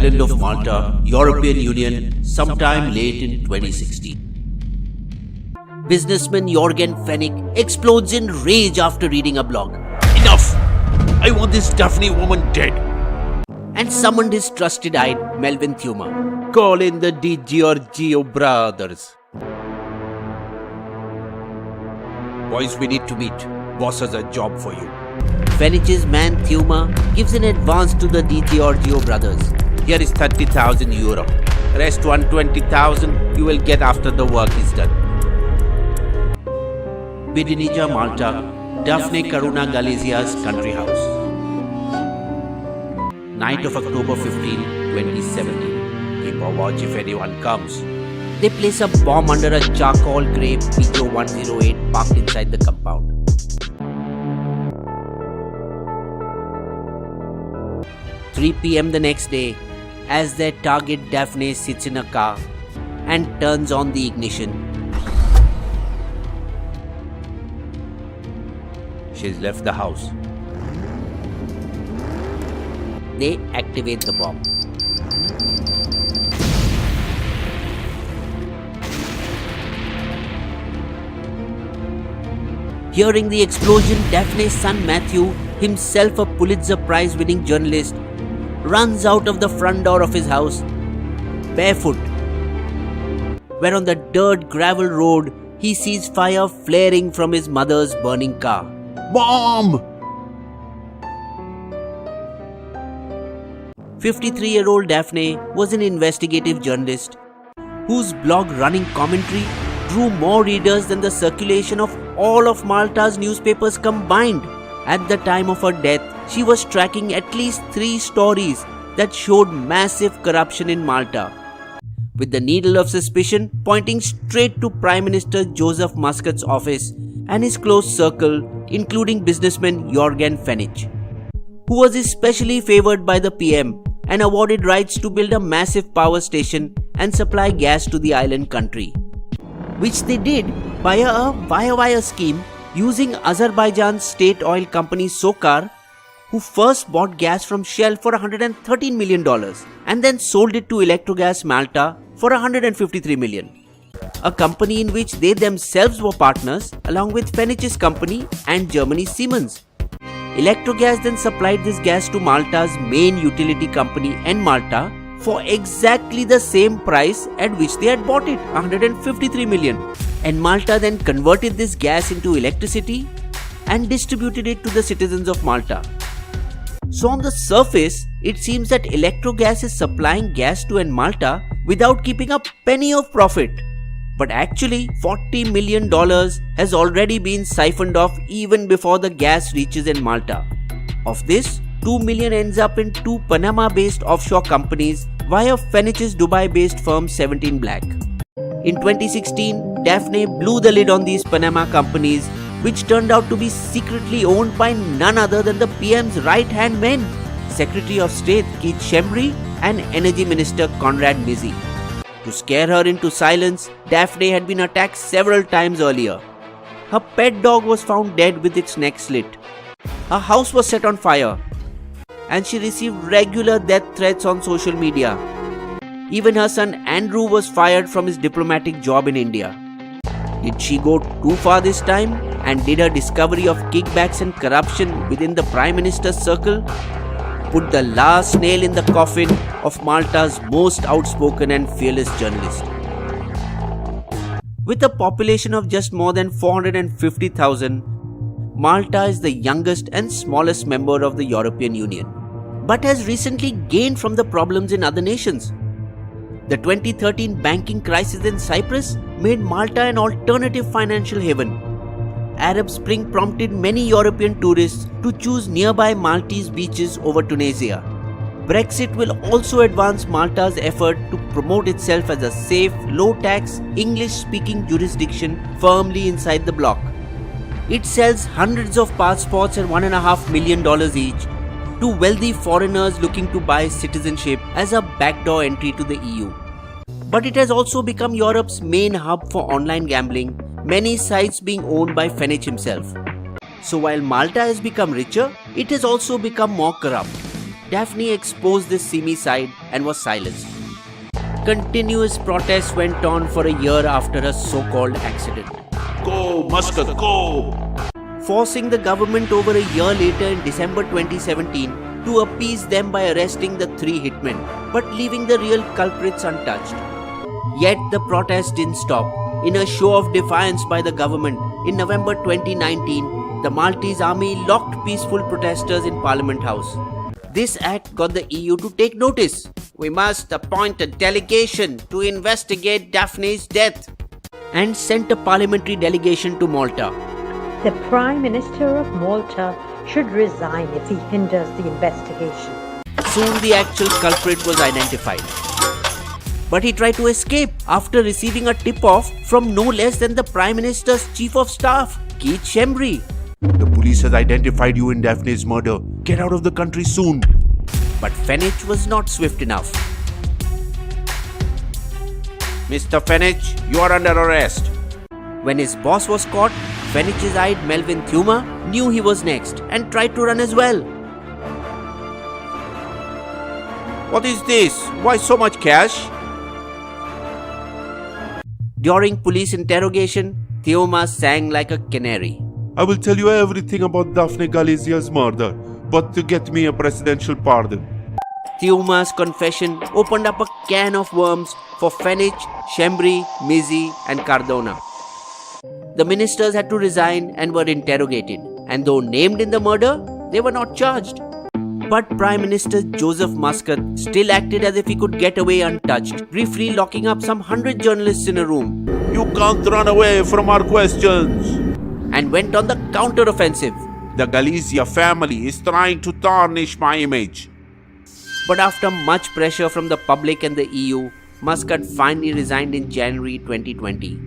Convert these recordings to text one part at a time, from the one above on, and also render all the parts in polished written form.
island of Malta, European Union, sometime late in 2016. Businessman Jorgen Fennick explodes in rage after reading a blog. Enough! I want this Daphne woman dead. And summoned his trusted-eyed Melvin Thuma. Call in the Di Giorgio brothers. Boys, we need to meet. Boss has a job for you. Fennich's man Thuma gives an advance to the Di Giorgio brothers. Here is 30,000 euro. Rest 120,000 you will get after the work is done. Bidinija, Malta, Daphne Caruana Galizia's country house. Night of October 15, 2017. Keep a watch if anyone comes. They place a bomb under a charcoal grey Bisbo 108 parked inside the compound. "3 p.m. the next day, as their target Daphne sits in a car and turns on the ignition. She's left the house. They activate the bomb. Hearing the explosion, Daphne's son Matthew, himself a Pulitzer Prize winning journalist, runs out of the front door of his house, barefoot, where on the dirt gravel road he sees fire flaring from his mother's burning car. Bomb! 53-year-old Daphne was an investigative journalist whose blog running commentary drew more readers than the circulation of all of Malta's newspapers combined. At the time of her death, she was tracking at least 3 stories that showed massive corruption in Malta, with the needle of suspicion pointing straight to Prime Minister Joseph Muscat's office and his close circle, including businessman Jorgen Fennick, who was especially favoured by the PM and awarded rights to build a massive power station and supply gas to the island country, which they did via a wire scheme using Azerbaijan's state oil company SOCAR, who first bought gas from Shell for $113 million and then sold it to Electrogas Malta for $153 million. A company in which they themselves were partners along with Fennich's company and Germany's Siemens. Electrogas then supplied this gas to Malta's main utility company in Malta for exactly the same price at which they had bought it, $153 million. And Malta then converted this gas into electricity and distributed it to the citizens of Malta. So on the surface, it seems that Electrogas is supplying gas to Malta without keeping a penny of profit. But actually, $40 million has already been siphoned off even before the gas reaches in Malta. Of this, $2 million ends up in 2 Panama-based offshore companies via Fennich's Dubai-based firm 17 Black. In 2016, Daphne blew the lid on these Panama companies, which turned out to be secretly owned by none other than the PM's right-hand men, Secretary of State Keith Schembri and Energy Minister Conrad Mizzi. To scare her into silence, Daphne had been attacked several times earlier. Her pet dog was found dead with its neck slit. Her house was set on fire, and she received regular death threats on social media. Even her son Andrew was fired from his diplomatic job in India. Did she go too far this time? And did her discovery of kickbacks and corruption within the Prime Minister's circle put the last nail in the coffin of Malta's most outspoken and fearless journalist? With a population of just more than 450,000, Malta is the youngest and smallest member of the European Union, but has recently gained from the problems in other nations. The 2013 banking crisis in Cyprus made Malta an alternative financial haven. Arab Spring prompted many European tourists to choose nearby Maltese beaches over Tunisia. Brexit will also advance Malta's effort to promote itself as a safe, low-tax, English-speaking jurisdiction firmly inside the bloc. It sells hundreds of passports at $1.5 million each to wealthy foreigners looking to buy citizenship as a backdoor entry to the EU. But it has also become Europe's main hub for online gambling, many sites being owned by Fennick himself. So while Malta has become richer, it has also become more corrupt. Daphne exposed this seamy side and was silenced. Continuous protests went on for a year after her so-called accident. Go, Muscat, go! Forcing the government over a year later in December 2017 to appease them by arresting the 3 hitmen, but leaving the real culprits untouched. Yet the protests didn't stop. In a show of defiance by the government, in November 2019, the Maltese army locked peaceful protesters in Parliament House. This act got the EU to take notice. We must appoint a delegation to investigate Daphne's death, and sent a parliamentary delegation to Malta. The Prime Minister of Malta should resign if he hinders the investigation. Soon the actual culprit was identified. But he tried to escape after receiving a tip-off from no less than the Prime Minister's Chief of Staff, Keith Schembri. The police has identified you in Daphne's murder. Get out of the country soon. But Fenech was not swift enough. Mr. Fenech, you are under arrest. When his boss was caught, Fenech's eyed Melvin Thuma knew he was next and tried to run as well. What is this? Why so much cash? During police interrogation, Theoma sang like a canary. I will tell you everything about Daphne Galizia's murder, but to get me a presidential pardon. Theoma's confession opened up a can of worms for Fenech, Schembri, Mizzi and Cardona. The ministers had to resign and were interrogated, and though named in the murder, they were not charged. But Prime Minister Joseph Muscat still acted as if he could get away untouched, briefly locking up some 100 journalists in a room. You can't run away from our questions. And went on the counter-offensive. The Galizia family is trying to tarnish my image. But after much pressure from the public and the EU, Muscat finally resigned in January 2020.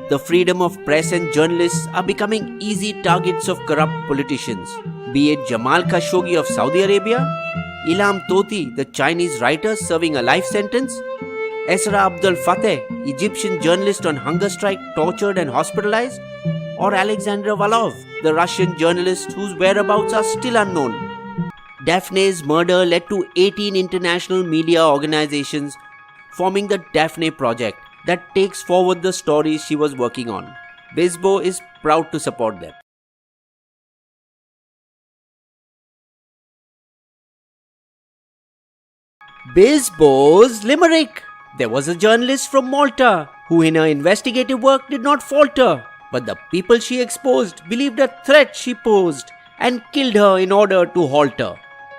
The freedom of press and journalists are becoming easy targets of corrupt politicians, be it Jamal Khashoggi of Saudi Arabia, Ilham Tohti, the Chinese writer serving a life sentence, Esra Abdul Fateh, Egyptian journalist on hunger strike tortured and hospitalized, or Alexander Valov, the Russian journalist whose whereabouts are still unknown. Daphne's murder led to 18 international media organizations forming the Daphne Project that takes forward the stories she was working on. Bisbo is proud to support them. Bisbo's Limerick. There was a journalist from Malta who in her investigative work did not falter, but the people she exposed believed a threat she posed and killed her in order to halt her.